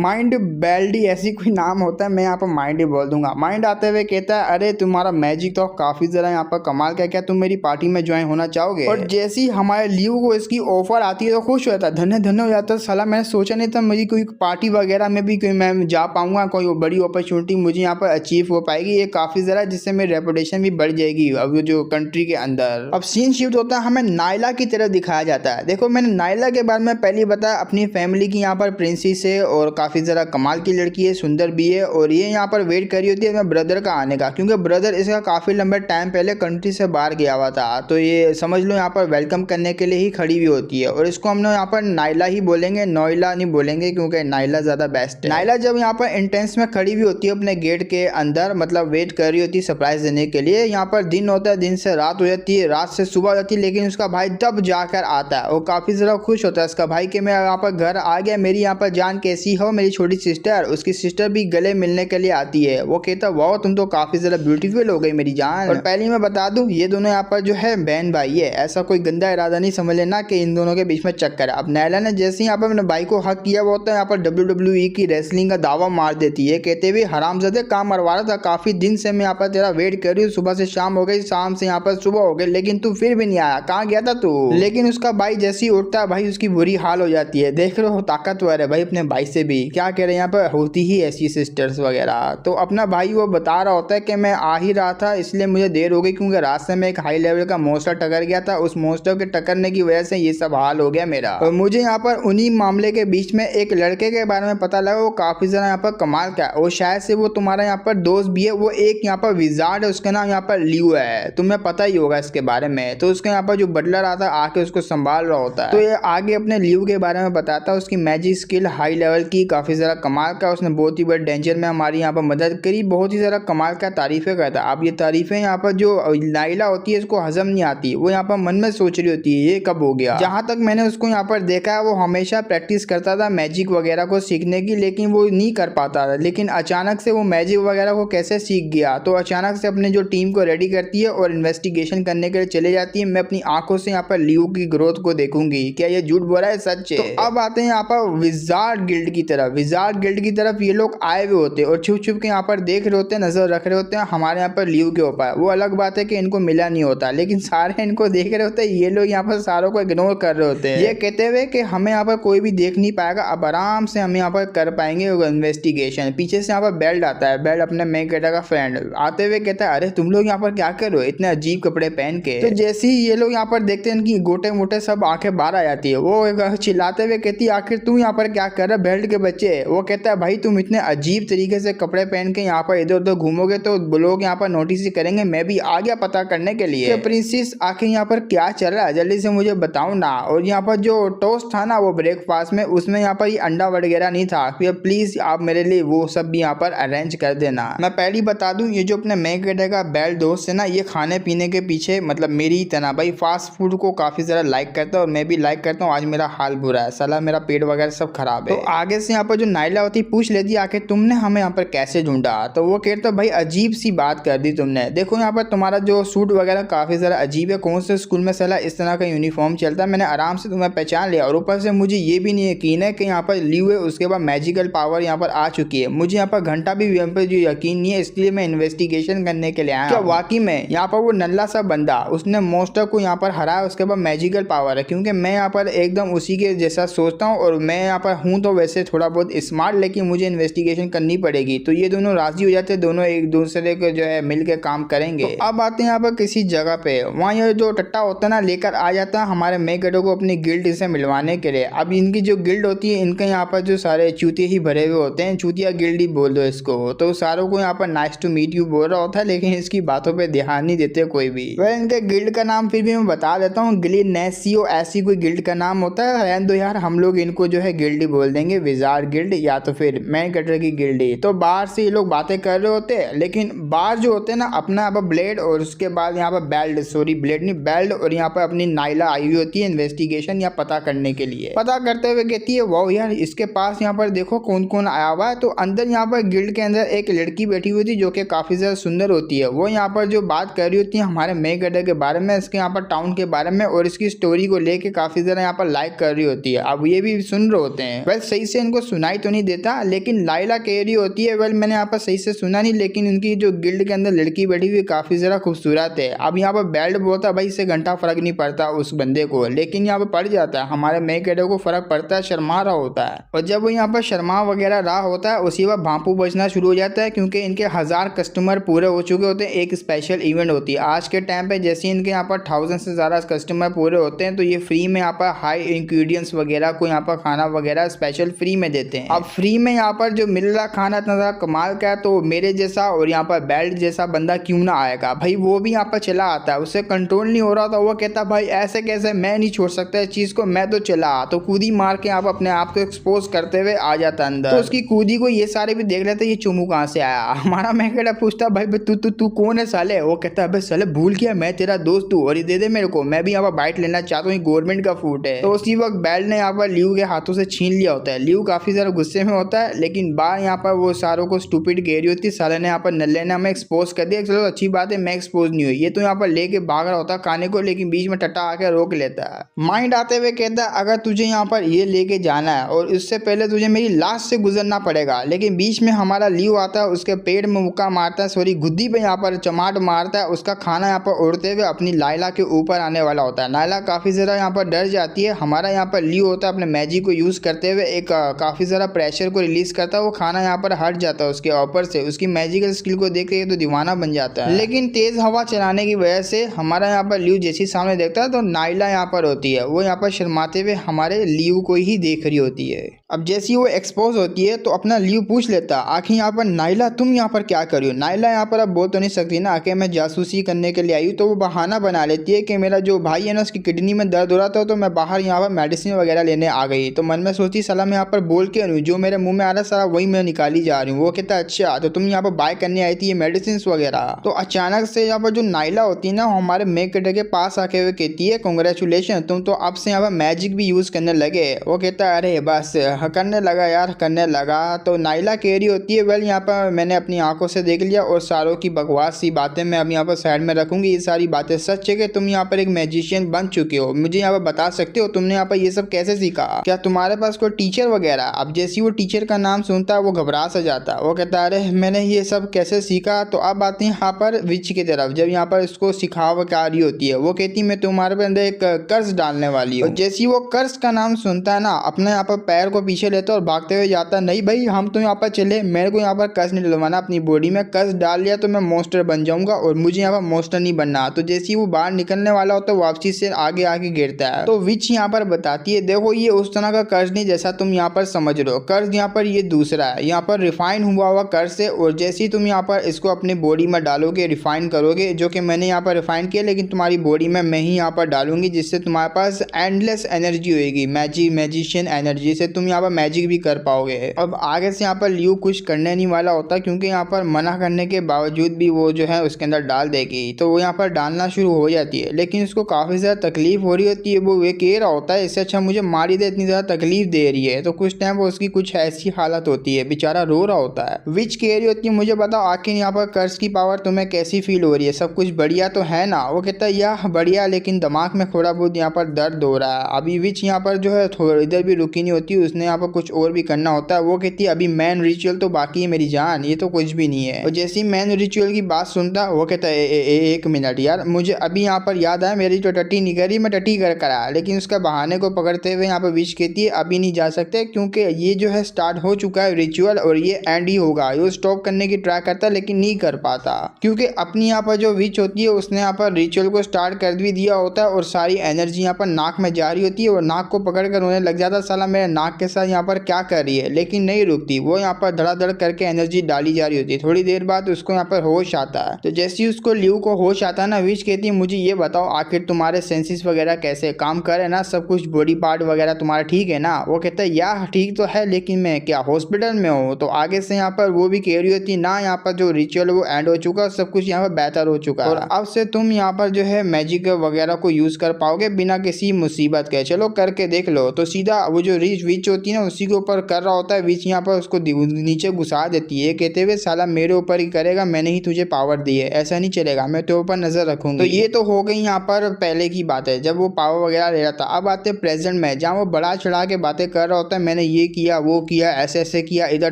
माइंड बेल्डी ऐसी कोई नाम होता है, मैं यहाँ पर माइंड ही बोल दूंगा। माइंड आते हुए कहता है, अरे तुम्हारा मैजिक तो काफी जरा यहाँ पर कमाल का, क्या तुम मेरी पार्टी में ज्वाइन होना चाहोगे। और जैसे ही हमारे लीव को इसकी ऑफर आती है तो खुश होता है, धन्य धन्य हो जाता है। साला मैंने सोचा नहीं था मुझे कोई पार्टी वगैरह में भी मैं जा पाऊंगा, कोई बड़ी अपॉर्चुनिटी मुझे यहाँ पर अचीव हो पाएगी, ये काफी जरा जिससे मेरी रेपुटेशन भी बढ़ जाएगी अब जो कंट्री के अंदर। अब सीन शिफ्ट होता है, हमें नायला की तरफ दिखाया जाता है। देखो मैंने नायला के बारे में पहले बताया, अपनी फैमिली की यहाँ पर प्रिंसेस है और काफी जरा कमाल की लड़की है, सुंदर भी है, और ये यहाँ पर वेट कर रही होती है अपने ब्रदर का आने का, क्योंकि ब्रदर इसका काफी लंबे टाइम पहले कंट्री से बाहर गया हुआ था, तो ये समझ लो यहाँ पर वेलकम करने के लिए ही खड़ी हुई होती है। और इसको हम लोग यहाँ पर नायला ही बोलेंगे, नोयला नहीं बोलेंगे, क्योंकि नायला ज्यादा बेस्ट है। नायला जब यहाँ पर एंट्रेंस में खड़ी हुई होती है अपने गेट के अंदर, मतलब वेट कर रही होती है सरप्राइज देने के लिए। यहाँ पर दिन होता है, दिन से रात हो जाती है, रात से सुबह हो जाती है, लेकिन उसका भाई तब जाकर आता है और काफी ज्यादा खुश होता है उसका भाई कि मैं यहाँ पर घर आ गया, मेरी यहाँ पर जान कैसी हो, मेरी छोटी सिस्टर। उसकी सिस्टर भी गले मिलने के लिए आती है। वो कहता है वाह तुम तो काफी ज्यादा ब्यूटीफुल हो गई मेरी जान। और पहले मैं बता दूं ये दोनों यहाँ पर जो है बहन भाई है, ऐसा कोई गंदा इरादा नहीं समझ लेना कि इन दोनों के बीच में चक्कर है। अब नायला ने जैसे यहाँ पर अपने भाई को हक किया, वो होता है यहाँ पर WWE की रेसलिंग का दावा मार देती है, कहते हुए हरामजादे काम मरवा रहा था, काफी दिन से मैं यहाँ पर तेरा वेट कर रही हूँ, सुबह से शाम हो गई, शाम से यहाँ पर सुबह हो गई, लेकिन तू फिर भी नहीं आया, कहाँ गया था तू। लेकिन उसका भाई जैसे ही उठता है भाई उसकी बुरी हाल हो जाती है। देख रहे हो ताकतवर है भाई अपने भाई से भी, क्या कह रहे हैं यहाँ पर होती ही ऐसी सिस्टर्स वगैरह। तो अपना भाई वो बता रहा होता है कि मैं आ ही रहा था, इसलिए मुझे देर हो गई, क्योंकि रास्ते में एक हाई लेवल का मोस्टर टकर गया था, उस मोस्टर के टकरने की वजह से ये सब हाल हो गया मेरा। और मुझे यहाँ पर उन्हीं मामले के बीच में एक लड़के के बारे में पता लगा, वो काफी ज्यादा यहाँ पर कमाल का है, और शायद से वो तुम्हारा यहाँ पर दोस्त भी है। वो एक यहाँ पर विजार्ड है, उसका नाम यहाँ पर ल्यू है, तुम्हें पता ही होगा इसके बारे में। तो उसके यहाँ पर जो बटलर आता है आके उसको संभाल रहा होता है। तो ये आगे अपने ल्यू के बारे में बताता है, उसकी मैजिक स्किल हाई लेवल की, काफी ज्यादा कमाल का, उसने बहुत ही बड़े डेंजर में हमारी यहाँ पर मदद करी, बहुत ही ज्यादा कमाल का तारीफें करता है। अब ये तारीफें यहाँ पर जो नायला होती है इसको हजम नहीं आती, वो यहाँ पर मन में सोच रही होती है ये कब हो गया। जहां तक मैंने उसको यहाँ पर देखा है वो हमेशा प्रैक्टिस करता था मैजिक वगैरह को सीखने की, लेकिन वो नहीं कर पाता था। लेकिन अचानक से वो मैजिक वगैरह को कैसे सीख गया, तो अचानक से अपने जो टीम को रेडी करती है और इन्वेस्टिगेशन करने के लिए चले जाती है। मैं अपनी आंखों से यहाँ पर ल्यू की ग्रोथ को देखूंगी, क्या ये झूठ बोल रहा है सच है। तो अब आते हैं यहाँ पर विजार्ड गिल्ड की तरफ। विजार्ड गिल्ड की तरफ ये लोग आए हुए होते हैं और छुप छुप के यहाँ पर देख रहे होते हैं, नजर रख रहे होते हैं हमारे यहाँ पर ल्यू के ऊपर। वो अलग बात है कि इनको मिला नहीं होता, लेकिन सारे इनको देख रहे होते हैं, ये लोग यहाँ पर सारों को इग्नोर कर रहे होते हैं, ये कहते हुए कि हमें यहाँ पर कोई भी देख नहीं पाएगा, अब आराम से हम यहाँ पर कर पाएंगे इन्वेस्टिगेशन। पीछे से यहाँ पर बेल्ट आता है, बेल्ट अपने मेगेटा का फ्रेंड आते हुए कहता है, अरे तुम लोग यहाँ पर क्या कर रहे हो इतने अजीब कपड़े पहन के। तो जैसे ही ये लोग यहाँ पर देखते हैं इनकी गोटे मोटे सब आंखें बाहर आ जाती है। वो चिल्लाते हुए कहती है, आखिर तू यहाँ पर क्या कर रहा है बेल्ट के बच्चे। वो कहता है, भाई तुम इतने अजीब तरीके से कपड़े पहन के यहाँ पर इधर उधर घूमोगे तो लोग यहाँ पर नोटिस ही करेंगे, मैं भी आ गया पता करने के लिए प्रिंसेस आखिर यहाँ पर क्या चल रहा है, जल्दी से मुझे बताओ ना। और यहाँ पर जो टोस्ट था ना वो ब्रेकफास्ट में, उसमें यहाँ पर ये अंडा वगैरह नहीं था, प्लीज आप मेरे लिए वो सब भी यहाँ पर अरेंज कर देना। मैं पहले बता दूं ये जो अपने मैगेटा का बेल्ट दोस्त है ना, ये खाने पीने के पीछे मतलब मेरी ही तरह भाई फास्ट फूड को काफी ज्यादा लाइक करता है और मैं भी लाइक करता हूँ। आज मेरा हाल बुरा है, साला मेरा पेट वगैरह सब खराब है। तो आगे से यहाँ पर जो नायला होती पूछ लेती आखिर तुमने हमें यहाँ पर कैसे ढूंढा। तो वो कहता भाई अजीब सी बात कर दी तुमने, देखो यहाँ पर तुम्हारा जो सूट वगैरह काफी ज्यादा अजीब है, कौन से स्कूल में साला इस तरह का यूनिफॉर्म चलता है, मैंने आराम से तुम्हें पहचान लिया। और ऊपर से मुझे ये भी नहीं यकीन है कि यहाँ पर ल्यू है उसके बाद मैजिकल पावर यहाँ पर आ चुकी है, मुझे यहाँ पर घंटा भी यहाँ पर जो यकीन नहीं है, इसलिए मैं इन्वेस्टिगेशन करने के लिए आया। क्या वाकई में यहाँ पर वो नल्ला सा बंदा उसने मोस्टर को यहाँ पर हराया, उसके बाद मैजिकल पावर है, क्योंकि मैं यहाँ पर एकदम उसी के जैसा सोचता हूँ और मैं यहाँ पर हूँ तो वैसे थोड़ा बहुत स्मार्ट, लेकिन मुझे इन्वेस्टिगेशन करनी पड़ेगी। तो ये दोनों राजी हो जाते हैं, दोनों एक दूसरे को जो है मिल के काम करेंगे। तो अब आते हैं यहाँ पर किसी जगह पे, वहाँ ये जो टट्टा होता है ना लेकर आ जाता है हमारे मेगेटो को अपनी गिल्ड से मिलवाने के लिए। अब इनकी जो गिल्ड होती है इनके यहाँ पर जो सारे चूतिया ही भरे हुए होते हैं, चूतिया गिल्ड ही बोल दो इसको, तो सारों को यहाँ पर नाइस टू मीट यू बोल रहा होता है, लेकिन इसकी बातों पे ध्यान नहीं देते कोई भी। वह इनके गिल्ड का नाम फिर भी मैं बता देता हूँ, ग्लिनेसियो ऐसी कोई गिल्ड का नाम होता है, रहने दो यार, हम लोग इनको जो है गिल्ड ही बोल देंगे, विजार्ड गिल्ड या तो फिर मैगेटो की गिल्ड ही। तो बाहर से ये लोग बातें कर रहे होते हैं, लेकिन बाहर जो होते हैं ना अपना यहाँ पर ब्लेड और उसके बाद यहाँ यहाँ पर बेल्ट, सॉरी ब्लेड नहीं बेल्ट, और यहाँ पर अपनी नाइला आई हुई होती है इन्वेस्टिगेशन या पता करने के लिए। पता करते हुए कहती है वाओ यार इसके पास यहाँ पर देखो कौन कौन आया हुआ है। तो अंदर यहाँ पर गिल्ड के अंदर एक लड़की बैठी हुई थी जो कि काफी ज्यादा सुंदर होती है। वो यहाँ पर जो बात कर रही होती है हमारे मेगेडर के बारे में, इसके यहाँ पर टाउन के बारे में और इसकी स्टोरी को लेके काफी ज्यादा यहाँ पर लाइक कर रही होती है। अब ये भी सुन रहे होते हैं। वेल सही से इनको सुनाई तो नहीं देता, लेकिन लाइला कह रही होती है वेल मैंने यहाँ पर सही से सुना नहीं, लेकिन इनकी जो गिल्ड के अंदर लड़की बैठी हुई काफी ज्यादा खूबसूरत है। अब यहाँ पर बेल्ट बोलता है भाई इससे घंटा फर्क नहीं पड़ता उस बंदे को, लेकिन यहाँ पर पड़ जाता है। हमारे मेगेडर को फर्क पड़ता है, शर्मा रहा होता है। और जब वो यहाँ पर शर्मा वगैरह रहा होता है उसी वक्त भांपू बजना शुरू हो जाता है, क्योंकि इनके 1000 कस्टमर पूरे हो चुके होते हैं। एक स्पेशल इवेंट होती है आज के टाइम पे, जैसे इनके यहाँ पर 1000 से ज़्यादा कस्टमर पूरे होते हैं तो ये फ्री में यहाँ पर हाई इंग्रेडिएंट्स वगैरह को यहाँ पर खाना वगैरह स्पेशल फ्री में देते हैं। अब फ्री में यहाँ पर जो मिल रहा खाना इतना ज़्यादा कमाल का है, तो मेरे जैसा और यहाँ पर बेल्ट जैसा बंदा क्यों ना आएगा भाई। वो भी यहाँ पर चला आता है, उससे कंट्रोल नहीं हो रहा था। वो कहता भाई ऐसे कैसे, मैं नहीं छोड़ सकता इस चीज़ को, मैं तो चला। तो कूदी मार के आप अपने आप को एक्सपोज करते हुए आ जाता अंदर। तो उसकी कूदी को ये सारे भी देख लेते ये चुमू कहाँ से आया। हमारा मेगेडर पूछता भाई तू तू तू कौन है साले। वो कहता है साले भूल गया मैं तेरा दोस्त हूँ और ये दे दे मेरे को, मैं भी यहाँ पर बाइट लेना चाहता हूँ, गवर्नमेंट का फूड है। तो उसी वक्त बेल्ट ने यहाँ पर ल्यू के हाथों से छीन लिया होता है। ल्यू काफी ज्यादा गुस्से में होता है, लेकिन बाहर यहाँ पर वो सारों को स्टूपिड कह रही होती है साले ने यहाँ पर नल्ले ने हमें एक्सपोज कर दिया। चलो अच्छी बात है मैं एक्सपोज नहीं हुई। ये तो यहाँ पर लेके भाग रहा होता है खाने को, लेकिन बीच में टट्टा आके रोक लेता है। माइंड आते हुए कहता है अगर तुझे यहाँ पर ये लेके जाना है और इससे पहले तुझे मेरी लाश से गुजरना पड़ेगा। लेकिन बीच में हमारा ल्यू आता है, उसके पेट में मुक्का मारता है, सॉरी गुद्दी पे यहाँ पर चमाट मारता है। उसका खाना यहाँ पर उड़ते हुए अपनी लाइला के ऊपर आने वाला होता है। नाइला काफी ज्यादा यहाँ पर डर जाती है। हमारा यहाँ पर ल्यू होता है अपने मैजिक को यूज करते हुए एक काफी ज्यादा प्रेशर को रिलीज करता है। वो खाना यहाँ पर हट जाता है उसके ऊपर से। उसकी मैजिकल स्किल को देख के तो दीवाना बन जाता है, लेकिन तेज हवा चलाने की वजह से हमारा यहाँ पर ल्यू जैसी सामने देखता है तो नाइला यहाँ पर होती है। वो यहाँ पर शर्माते हुए हमारे ल्यू को ही देख रही होती है। अब जैसी वो एक्सपोज होती है तो अपना ल्यू पूछ लेता आखिर यहाँ पर नाइला तुम यहाँ पर क्या कर रही हो। नाइला यहाँ पर अब बोल तो नहीं सकती ना कि मैं जासूसी करने के लिए आई हूँ, तो वो बहाना बना लेती है कि मेरा जो भाई है ना उसकी किडनी में दर्द हो रहा था तो मैं बाहर यहाँ पर मेडिसिन वगैरह लेने आ गई। तो मन में सोचती साला मैं यहाँ पर बोल के नहीं, जो मेरे मुंह में आ रहा सारा वही मैं निकाली जा रही हूँ। वो कहता अच्छा तो तुम यहाँ पर बाय करने आई थी ये मेडिसिन वगैरह। तो अचानक से यहाँ पर जो नाइला होती है ना हमारे मेगेडर के पास आके हुए कहती है कांग्रेचुलेशन तुम तो अब से यहाँ पर मैजिक भी यूज करने लगे। वो कहता है अरे बस करने लगा यार करने लगा। तो नाइला कह रही होती है वेल यहाँ पर मैंने अपनी आंखों से देख लिया और सारों की बकवास सी बातें मैं अब यहाँ पर साइड में रखूंगी। ये सारी बातें सच है कि तुम यहाँ पर एक मैजिशियन बन चुके हो। मुझे यहाँ पर बता सकते हो तुमने यहाँ पर ये सब कैसे सीखा, क्या तुम्हारे पास कोई टीचर वगैरह। अब जैसी वो टीचर का नाम सुनता है वो घबरा सा जाता है। वो कहता है अरे मैंने ये सब कैसे सीखा। तो अब आती है यहाँ पर विच की तरफ। जब यहाँ पर इसको सिखा रही होती है वो कहती मैं तुम्हारे अंदर एक कर्ज डालने वाली हूँ। जैसी वो कर्ज का नाम सुनता है ना अपने यहाँ पर पैर को पीछे लेता और भागते हुए जाता है नहीं भाई हम तो यहाँ पर चले, मेरे को यहाँ पर कर्ज नहीं डलवाना। अपनी बॉडी में कर्ज डाल लिया तो मैं मॉन्स्टर बन जाऊंगा और मुझे यहाँ पर मॉन्स्टर नहीं बनना। तो जैसे वो बाहर निकलने वाला होता है वापसी से आगे आगे गिरता है। तो विच यहाँ पर बताती है देखो ये उस तरह का कर्ज नहीं जैसा तुम यहाँ पर समझ रहे हो। कर्ज यहाँ पर ये दूसरा है, यहाँ पर रिफाइन हुआ कर्ज है। और जैसे ही तुम यहाँ पर इसको अपनी बॉडी में डालोगे रिफाइन करोगे, जो कि मैंने यहाँ पर रिफाइन किया लेकिन तुम्हारी बॉडी में मैं ही यहाँ पर डालूंगी, जिससे तुम्हारे पास एंडलेस एनर्जी होगी, मैजिशियन एनर्जी से तुम यहाँ पर मैजिक भी कर पाओगे। अब आगे से यहाँ पर ल्यू कुछ करने नहीं वाला होता क्योंकि यहाँ पर मना करने के बावजूद भी वो जो है उसके अंदर डाल देगी। तो वो यहाँ पर डालना शुरू हो जाती है, लेकिन उसको काफी ज्यादा तकलीफ हो रही होती है। वो ये कह रहा होता है इससे अच्छा मुझे मार ही दे, इतनी ज्यादा तकलीफ दे रही है। तो कुछ टाइम वो उसकी कुछ ऐसी हालत होती है, बेचारा रो रहा होता है। विच कह रही होती है मुझे बताओ आखिर यहाँ पर कर्ज की पावर तुम्हें कैसी फील हो रही है, सब कुछ बढ़िया तो है ना। वो कहता है यह बढ़िया लेकिन दिमाग में थोड़ा बहुत यहाँ पर दर्द हो रहा है। अभी विच यहाँ पर जो है थोड़ा इधर भी रुकी नहीं होती, उसने यहाँ पर कुछ और भी करना होता है। वो कहती है अभी मैन रिचुअल तो बाकी है मेरी जान, ये तो कुछ भी नहीं है। और जैसे ही मैन रिचुअल की बात सुनता वो कहता है एक मिनट यार मुझे अभी यहाँ पर याद आया मेरी जो टट्टी निकली मैं टट्टी कर आया। लेकिन उसका बहाने को पकड़ते हुए यहाँ पर विच कहती है अभी नहीं जा सकते क्योंकि ये जो है स्टार्ट हो चुका है रिचुअल और ये एंड ही होगा। ये स्टॉप करने की ट्राई करता है लेकिन नहीं कर पाता क्योंकि अपनी यहाँ पर जो विच होती है उसने यहाँ पर रिचुअल को स्टार्ट कर भी दिया होता है और सारी एनर्जी यहाँ पर नाक में जा रही होती है और नाक को पकड़ कर उन्हें लग जाता है साला मेरे नाक के साथ साथ यहाँ पर क्या कर रही है, लेकिन नहीं रुकती। वो यहाँ पर धड़ाधड़ करके एनर्जी डाली जा रही होती है। थोड़ी देर बाद उसको यहाँ पर होश आता है। तो जैसे ही उसको लियू को होश आता है ना, विच कहती है मुझे ये बताओ आखिर तुम्हारे सेंसेस वगैरह कैसे काम कर रहे हैं ना, सब कुछ बॉडी पार्ट वगैरह तुम्हारा ठीक है ना। वो कहता है यार ठीक तो है, लेकिन मैं क्या हॉस्पिटल में हूँ। तो आगे से यहाँ पर वो भी कह रही होती ना, यहाँ पर जो रिचुअल वो एंड हो चुका, सब कुछ यहाँ पर बेहतर हो चुका है और अब से तुम यहाँ पर जो है मैजिक वगैरह को यूज कर पाओगे बिना किसी मुसीबत के। चलो करके देख लो। तो सीधा वो जो विच होती है ना, उसी के ऊपर कर रहा होता है। विच यहाँ पर उसको नीचे घुसा देती है, कहते हुए साला मेरे ऊपर ही करेगा, मैंने ही तुझे पावर दी है, ऐसा नहीं चलेगा, मैं तेरे ऊपर नजर रखूंगी। तो ये तो हो गई यहाँ पर पहले की बात है जब वो पावर वगैरह ले रहा था। अब आते प्रेजेंट में जहाँ वो बड़ा चढ़ा के बातें कर रहा होता है, मैंने ये किया वो किया ऐसे ऐसे किया, इधर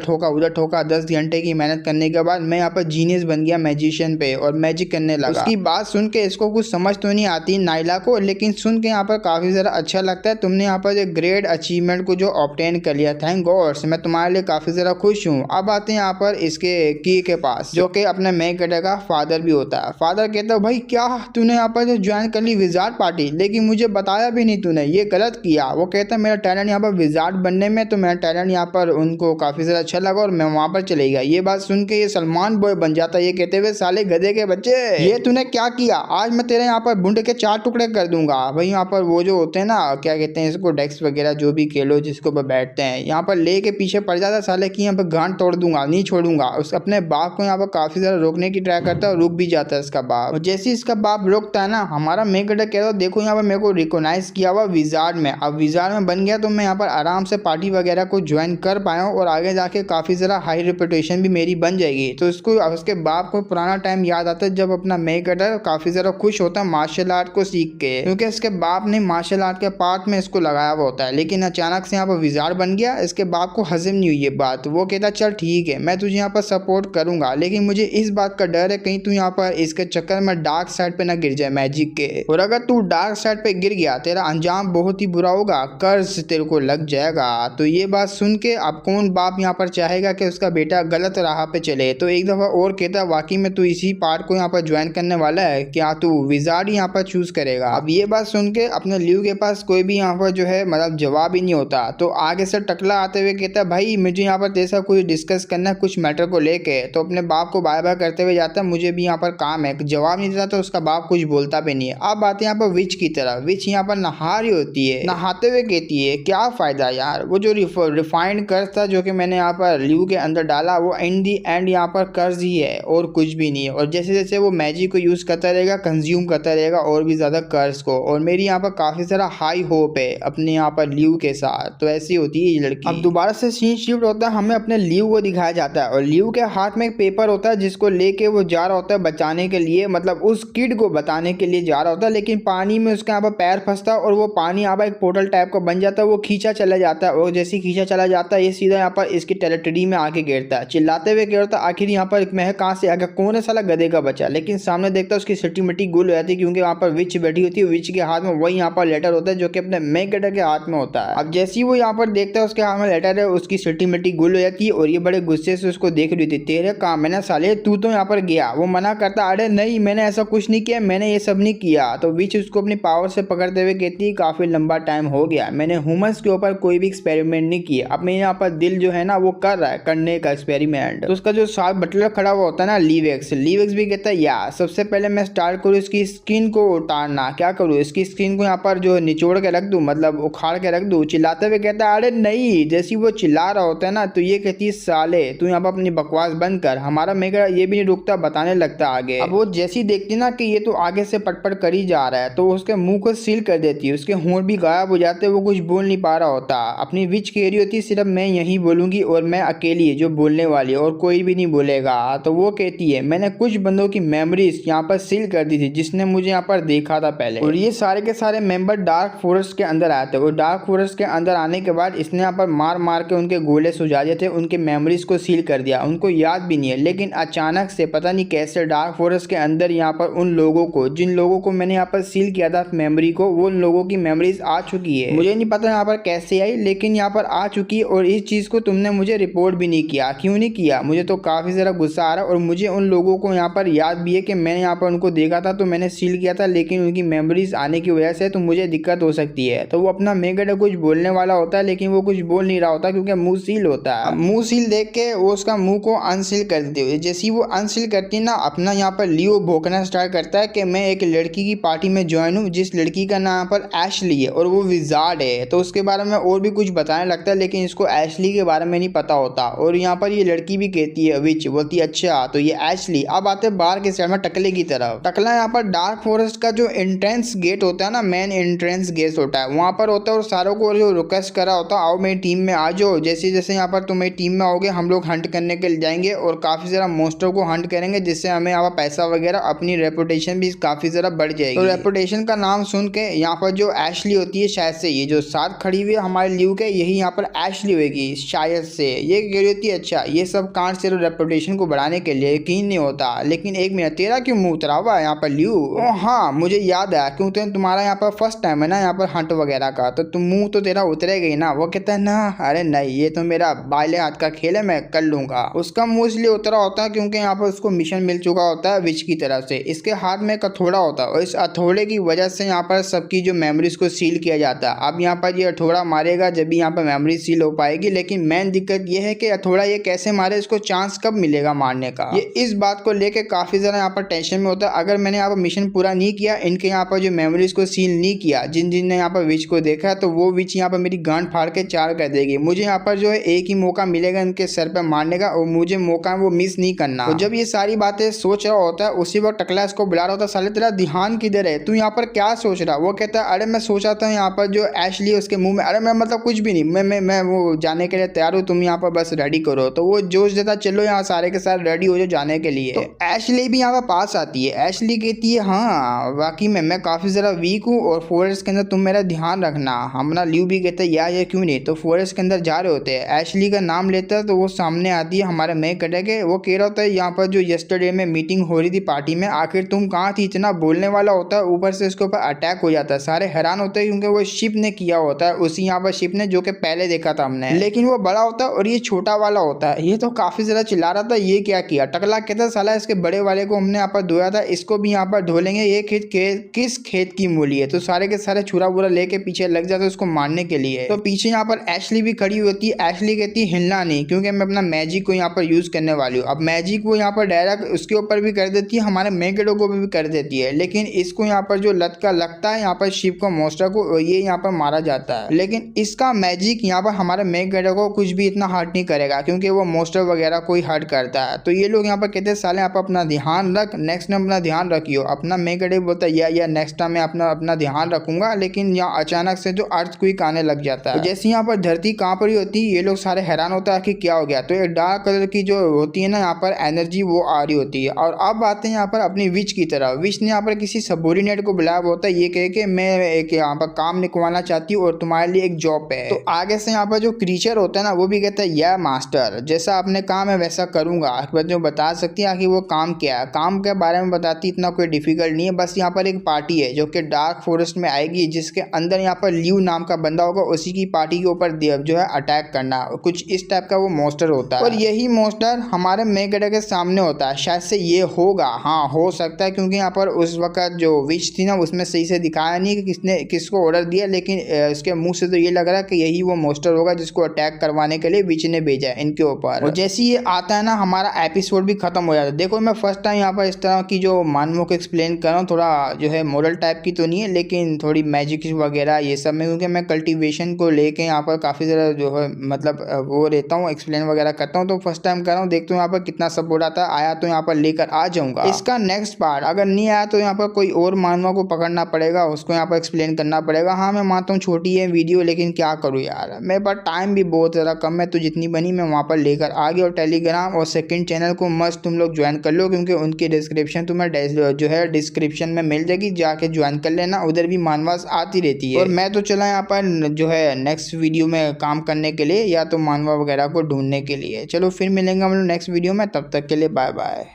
ठोका उधर ठोका, 10 घंटे की मेहनत करने के बाद मैं यहाँ पर जीनियस बन गया मैजिशियन पे और मैजिक करने लगा। उसकी बात सुन के इसको कुछ समझ तो नहीं आती नाइला को, लेकिन सुन के यहाँ पर काफी ज्यादा अच्छा लगता है। तुमने यहाँ पर एक ग्रेट अचीवमेंट को जो ऑब्टेन कर लिया, थैंक गॉड्स, मैं तुम्हारे लिए काफी ज्यादा खुश हूँ। अब आते हैं यहाँ पर इसके की के पास, जो कि अपने मेगेडा का फादर भी होता है। फादर कहता है भाई क्या तूने यहाँ पर ज्वाइन कर ली विजार्ड पार्टी, लेकिन मुझे बताया भी नहीं तूने, ये गलत किया। वो कहता है मेरा टैलेंट यहाँ पर विजार्ड बनने में, तो मेरा टैलेंट यहाँ पर उनको काफी ज्यादा अच्छा लगा और मैं वहां पर चले गया। ये बात सुन के ये सलमान बॉय बन जाता है। ये कहते हुए साले गधे के बच्चे, ये तूने क्या किया, आज मैं तेरे यहाँ पर बुंडे के 4 टुकड़े कर दूंगा। भाई यहाँ पर वो जो होते हैं ना, क्या कहते हैं इसको, डेस्क वगैरह जो भी खेलो जिसको पर बैठते हैं, यहाँ पर ले के पीछे पड़ जाता साले की, यहाँ पर गांड तोड़ दूंगा, नहीं छोड़ूंगा। उस अपने बाप को यहाँ पर काफी ज्यादा रोकने की ट्राई करता है और रुक भी जाता है इसका बाप। और जैसे इसका बाप रोकता है ना, हमारा मेगेडा कह रहा देखो यहाँ पर मेरे को रिकॉग्नाइज किया हुआ विजार्ड में, अब विजार्ड में बन गया तो मैं यहाँ पर आराम से पार्टी वगैरह को ज्वाइन कर पाया हूँ और आगे जाके काफी ज्यादा हाई रेपुटेशन भी मेरी बन जाएगी। तो इसको उसके बाप को पुराना टाइम याद आता है जब अपना मेगेडा काफी ज्यादा खुश होता है मार्शल आर्ट को सीख के, क्योंकि इसके बाप ने मार्शल आर्ट के पार्ट में इसको लगाया हुआ होता है। लेकिन अचानक से यहाँ पर विजार्ड बन गया, इसके बाप को हजम नहीं हुई ये बात। वो कहता चल ठीक है मैं तुझे यहाँ पर सपोर्ट करूंगा, लेकिन मुझे इस बात का डर है कहीं तू यहाँ पर इसके चक्कर में डार्क साइड पे ना गिर जाए मैजिक के, और अगर तू डार्क साइड पे गिर गया तेरा अंजाम बहुत ही बुरा होगा, कर्ज तेरे को लग जाएगा। तो ये बात सुन के अब कौन बाप यहाँ पर चाहेगा कि उसका बेटा गलत राह पे चले। तो एक दफा और कहता वाकई में तू इसी पार्ट को यहाँ पर ज्वाइन करने वाला है, क्या तू विजार्ड यहाँ पर चूज करेगा। अब ये बात सुन के अपने लियू के पास कोई भी यहाँ पर जो है मतलब जवाब ही नहीं होता। तो आगे से टकला आते हुए कहता है भाई मुझे यहाँ पर तेरे साथ कुछ डिस्कस करना है कुछ मैटर को लेके। तो अपने बाप को बाय बाय करते हुए जाता है, मुझे भी यहाँ पर काम है। जवाब नहीं देता तो उसका बाप कुछ बोलता भी नहीं है। अब आते हैं यहाँ पर विच की तरफ। विच यहाँ पर नहा रही होती है, नहाते हुए कहती है क्या फायदा यार, वो जो रिफाइंड कर्ज था जो कि मैंने यहाँ पर लियू के अंदर डाला वो इन दी एंड यहाँ पर कर्ज ही है और कुछ भी नहीं है। और जैसे जैसे वो मैजिक को यूज करता रहेगा कंज्यूम करता रहेगा और भी ज्यादा कर्ज को, और मेरी यहाँ पर काफी सारा हाई होप है अपने यहाँ पर लियू के साथ। तो ऐसी होती है ये लड़की। अब दोबारा से सीन शिफ्ट होता है, हमें अपने लियू को दिखाया जाता है और लियू के हाथ में एक पेपर होता है जिसको लेके वो जा रहा होता है बचाने के लिए, मतलब उस किड को बताने के लिए जा रहा होता है। लेकिन पानी में उसका यहाँ पर पैर फंसता है और वो पानी यहाँ पर एक पोर्टल टाइप का बन जाता है, वो खींचा चला जाता है और जैसे खींचा चला जाता है ये सीधा यहाँ पर इसकी टेरिटरी में आके गिरता है। चिल्लाते हुए गिरता है आखिर यहाँ पर मैं कहाँ से आ गया, कौन है साला गधे का बच्चा। लेकिन सामने देखता है उसकी सिटी मिट्टी गुल हो जाती है क्योंकि वहाँ पर विच बैठी होती है। विच के हाथ में वही यहाँ पर लेटर होता है जो कि अपने मेगेडा के हाथ में होता है। अब जैसे ही वो यहाँ पर देखता है उसके हाथ में लेटर है, उसकी सिटी मिट्टी गुल हो जाती है और ये बड़े गुस्से से उसको देख रही थी। तेरे काम है ना साले, तू तो यहाँ पर गया। वो मना करता अरे नहीं मैंने ऐसा कुछ नहीं किया, मैंने ये सब नहीं किया। तो विच उसको अपनी पावर से पकड़ते हुए कहती है काफी लंबा टाइम हो गया, मैंने ह्यूमंस के ऊपर कोई भी एक्सपेरिमेंट नहीं किया, अब मैं यहाँ पर दिल जो है ना वो कर रहा है करने का एक्सपेरिमेंट। तो उसका जो साथ बटलर खड़ा हुआ होता है ना लीवेक्स भी कहता है यार सबसे पहले मैं स्टार्ट करूँ इसकी स्किन को उतारना, क्या करूँ इसकी स्किन को यहाँ पर जो निचोड़ के रख दूं, मतलब उखाड़ के रख दूं। चिल्लाते हुए कहता है अरे नहीं। जैसे वो चिल्ला रहा होता है ना तो ये कहती है साले तू यहाँ पर अपनी बकवास बंद कर। हमारा मेगेडा ये भी नहीं रुकता, बताने लगता आगे। अब वो जैसी देखती ना कि ये तो आगे से पटपट कर ही जा रहा है तो उसके मुंह को सील कर देती है, उसके होंठ भी गायब हो जाते, वो कुछ बोल नहीं पा रहा होता। अपनी विच कह रही होती सिर्फ मैं यही बोलूंगी और मैं अकेली जो बोलने वाली और कोई भी नहीं बोलेगा। तो वो कहती है मैंने कुछ बंदों की मेमोरीज यहाँ पर सील कर दी थी जिसने मुझे यहाँ पर देखा था पहले, और ये सारे के सारे मेंबर डार्क फॉरेस्ट के अंदर आए थे। और डार्क फॉरेस्ट के अंदर आने के बाद इसने यहाँ पर मार मार के उनके गोले सुझा दिए थे, उनके मेमोरीज को सील कर दिया, उनको याद भी नहीं है। लेकिन अचानक से पता नहीं कैसे डार्क फॉरेस्ट के अंदर यहाँ पर उन लोगों को जिन लोगों को मैंने यहाँ पर सील किया था मेमोरी को, वो उन लोगों की मेमोरीज आ चुकी है। मुझे नहीं पता यहाँ पर कैसे आई लेकिन यहाँ पर आ चुकी है। और इस चीज को तुमने मुझे रिपोर्ट भी नहीं किया, क्यों नहीं किया? मुझे तो काफी ज्यादा गुस्सा आ रहा है। और मुझे उन लोगों को यहाँ पर याद भी है कि मैंने यहाँ पर उनको देखा था तो मैंने सील किया था, लेकिन उनकी मेमोरीज आने की वजह से तो मुझे दिक्कत हो सकती है। तो वो अपना मेगेडा कुछ बोलने वाला होता है लेकिन वो कुछ बोल नहीं रहा होता क्योंकि मुंह सील होता है। मुंह सील देख के वो उसका मुंह को अनसील कर देती है। जैसे ही वो अनसील करती ना, अपना यहाँ पर लियो भौंकना स्टार्ट करता है कि मैं एक लड़की की पार्टी में ज्वाइन हूँ जिस लड़की का नाम पर एशली है और वो विजार्ड है। तो उसके बारे में और भी कुछ बताने लगता है, लेकिन इसको एशली के बारे में नहीं पता होता। और यहाँ पर ये लड़की भी कहती है, विच बोलती है अच्छा तो ये एशली। अब आते बाहर के साइड में टकले की तरफ। टकला यहाँ पर डार्क फॉरेस्ट का जो एंट्रेंस गेट होता है ना, मेन एंट्रेंस गेट होता है, वहाँ पर होता है और सारों को जो रिक्वेस्ट करा होता है, आओ मेरी टीम में आ जाओ। जैसे जैसे यहाँ पर तुम मेरी टीम में आओगे हम लोग हंट करने के लिए जाएंगे और काफी सारा मोस्टर को हंट करेंगे, जिससे हमें यहाँ पर पैसा वगैरह, अपनी रेपुटेशन भी काफी ज्यादा बढ़ जाएगी। तो रेपुटेशन का नाम सुन के यहाँ पर जो एशली होती है, शायद से ये जो साथ खड़ी हुई है हमारे ल्यू के, यही यहाँ पर एशली होगी शायद से। ये कह रही होती है अच्छा ये सब कांड सिर्फ रेपुटेशन को बढ़ाने के लिए, यकीन नहीं होता। लेकिन एक मिनट, तेरा क्यों मुंह उतरा हुआ है यहाँ पर ल्यू? ओ हाँ मुझे याद है, क्योंकि तुम्हारा यहाँ पर फर्स्ट टाइम है ना यहाँ पर हंट वगैरह का, तो तुम मुंह तो तेरा उतरेगा ही ना। वो कहता है ना अरे नहीं ये तो मेरा बाले हाथ का खेल है, मैं कर लूंगा। उसका मुंह इसलिए उतरा होता है क्योंकि यहाँ पर उसको मिशन मिल चुका होता है विच की तरफ से। इसके हाथ में एक हथौड़ा होता है और इस हथौड़े की वजह से यहाँ पर सबकी जो मेमोरीज को सील किया जाता है। अब यहाँ पर ये हथौड़ा मारेगा जब भी यहाँ पर मेमोरी सील हो पाएगी। लेकिन मेन दिक्कत ये है कि हथौड़ा ये कैसे मारे, इसको चांस कब मिलेगा मारने का। ये इस बात को लेकर काफी ज्यादा यहाँ पर टेंशन में होता है। अगर मैंने यहाँ पर मिशन पूरा नहीं किया, इनके यहाँ पर जो मेमोरीज को सील नहीं किया, जिन जिन ने यहाँ पर विच को देखा, तो वो विच यहाँ पर मेरी गांड फाड़ के चार कर देगी। मुझे यहाँ पर जो है एक ही मौका मिलेगा इनके सर पर मारने का और मुझे मौका वो मिस नहीं करना। तो जब ये सारी बातें सोच रहा होता है उसी वक्त टकला इसको बुला रहा होता है, साले तेरा ध्यान किधर है, तू यहाँ पर क्या सोच रहा? वो कहता है अरे मैं सोचा था यहाँ पर जो एशली उसके मुंह में, अरे मैं मतलब कुछ भी नहीं, मैं वो जाने के लिए तैयार हूँ, तुम यहाँ पर बस रेडी करो। तो वो जोश देता चलो यहाँ सारे के सारे रेडी हो जाओ जाने के लिए। तो एशली भी यहाँ पर पास आती है। एशली कहती है हाँ वाकई में मैं काफी जरा वीक हूँ और फॉरेस्ट के अंदर तुम मेरा ध्यान रखना। हमारा ल्यू भी कहता है यार ये क्यों नहीं। तो फॉरेस्ट के अंदर जा रहे होते हैं, एशली का नाम लेता है तो वो सामने आती है हमारे मैं कटे के। वो कह रहा होता है यहाँ पर जो यस्टरडे में मीटिंग हो रही थी पार्टी में, आखिर तुम कहाँ थी? इतना बोलने वाला होता है, ऊपर से उसके ऊपर अटैक हो जाता है। सारे हैरान होते हैं क्योंकि वो शिप ने किया होता है, उसी यहाँ पर शिप ने जो कि पहले देखा था हमने। लेकिन वो बड़ा होता है और ये छोटा वाला होता है। ये तो काफी ज्यादा चिल्ला रहा था ये क्या किया। टकला कहता है साला इसके बड़े वाले को हमने यहाँ पर धोया था, इसको भी यहाँ पर धो लेंगे। ये खेत किस खेत की मूली है? तो सारे के सारे छुरा बुरा लेके पीछे लग जाते उसको मारने के लिए। तो पीछे यहाँ पर एशली भी खड़ी होती है। एशली कहती है हिलना नहीं क्योंकि मैं अपना मैजिक को यहाँ पर यूज करने वाली हूँ। अब मैजिक वो यहाँ पर डायरेक्ट उसके ऊपर भी कर देती है, हमारे मेगेडो को भी कर देती है। लेकिन इसको यहाँ पर जो लटका लगता है यहाँ पर शिप को मोस्टर को, ये यहाँ पर मारा जाता है। लेकिन इसका मैजिक यहाँ पर हमारे मेगेडो को कुछ भी इतना हर्ट नहीं करेगा क्योंकि वो मोस्टर वगैरह कोई हर्ट करता है। तो ये लोग यहाँ पर कहते हैं साले आप अपना ध्यान रख, नेक्स्ट टाइम अपना ध्यान रखियो। अपना मेगेडो बोलता है या नेक्स्ट टाइम मैं अपना ध्यान रखूंगा। लेकिन यहाँ अचानक से जो अर्थक्वेक आने लग जाता है। जैसे यहाँ पर धरती कांप रही होती है, ये लोग सारे हैरान होता है कि क्या हो गया। तो एक डार्क कलर की जो होती है ना यहाँ पर एनर्जी वो आ रही होती है। और अब आते हैं यहाँ पर अपनी विच की तरफ। विच ने यहाँ पर किसी सबोर्डिनेट को बुलाया होता है, ये कहे कि मैं एक यहाँ पर काम निकलवाना चाहती हूँ और तुम्हारे लिए एक जॉब है। तो आगे से यहाँ पर जो क्रीचर होता है ना वो भी कहता है या मास्टर जैसा आपने कहा मैं वैसा करूंगा। जो बता सकती है कि वो काम क्या है, काम के बारे में बताती, इतना कोई डिफिकल्ट नहीं है। बस यहाँ पर एक पार्टी है जो कि डार्क फॉरेस्ट में आएगी, जिसके अंदर यहाँ पर ल्यू नाम का बंदा होगा, उसी की पार्टी के ऊपर जो है अटैक करना, कुछ इस टाइप का वो मोस्टर होता है। और यही मोस्टर हमारे मेगेडो के सामने होता है, शायद से ये होगा, हाँ हो सकता है क्योंकि यहाँ पर उस वक्त जो विच थी ना उसमें सही से दिखाया नहीं कि किसने किसको ऑर्डर दिया। लेकिन इसके मुंह से तो ये लग रहा है कि यही वो मोस्टर होगा जिसको अटैक करवाने के लिए विच ने भेजा है इनके ऊपर। और जैसे ये आता है ना हमारा एपिसोड भी खत्म हो जाता है। देखो मैं फर्स्ट टाइम यहाँ पर इस तरह की जो मानवों को एक्सप्लेन कर रहा हूँ, थोड़ा जो है मॉडल टाइप की तो नहीं है लेकिन थोड़ी मैजिक वगैरह ये सब में, क्योंकि मैं कल्टीवेशन को लेके यहाँ पर काफ़ी ज़्यादा जो है मतलब वो रहता हूँ, एक्सप्लेन वगैरह करता हूँ। तो फर्स्ट टाइम कर रहा हूँ, देखता हूँ यहाँ पर कितना सपोर्ट आता है। आया तो यहाँ पर लेकर आ जाऊँगा। इसका नेक्स्ट पार्ट अगर नहीं आया तो यहाँ पर कोई और मानवा को पकड़ना पड़ेगा, उसको यहाँ पर एक्सप्लेन करना पड़ेगा। हाँ मैं मानता हूँ छोटी है वीडियो, लेकिन क्या करूँ यार, मेरे पास टाइम भी बहुत ज़्यादा कम है। तो जितनी बनी मैं वहाँ पर लेकर आ गया। और टेलीग्राम और सेकंड चैनल को मस्त तुम लोग ज्वाइन कर लो, क्योंकि उनकी डिस्क्रिप्शन तुम्हें जो है डिस्क्रिप्शन में मिल जाएगी, जाके ज्वाइन कर लेना। उधर भी मानवास आती रहती है। और मैं तो चला यहाँ पर जो है नेक्स्ट वीडियो में काम करने के लिए, या तो मानवा वगैरह को ढूंढने के लिए। चलो फिर मिलेंगे हम लोग नेक्स्ट वीडियो में, तब तक के लिए बाय बाय।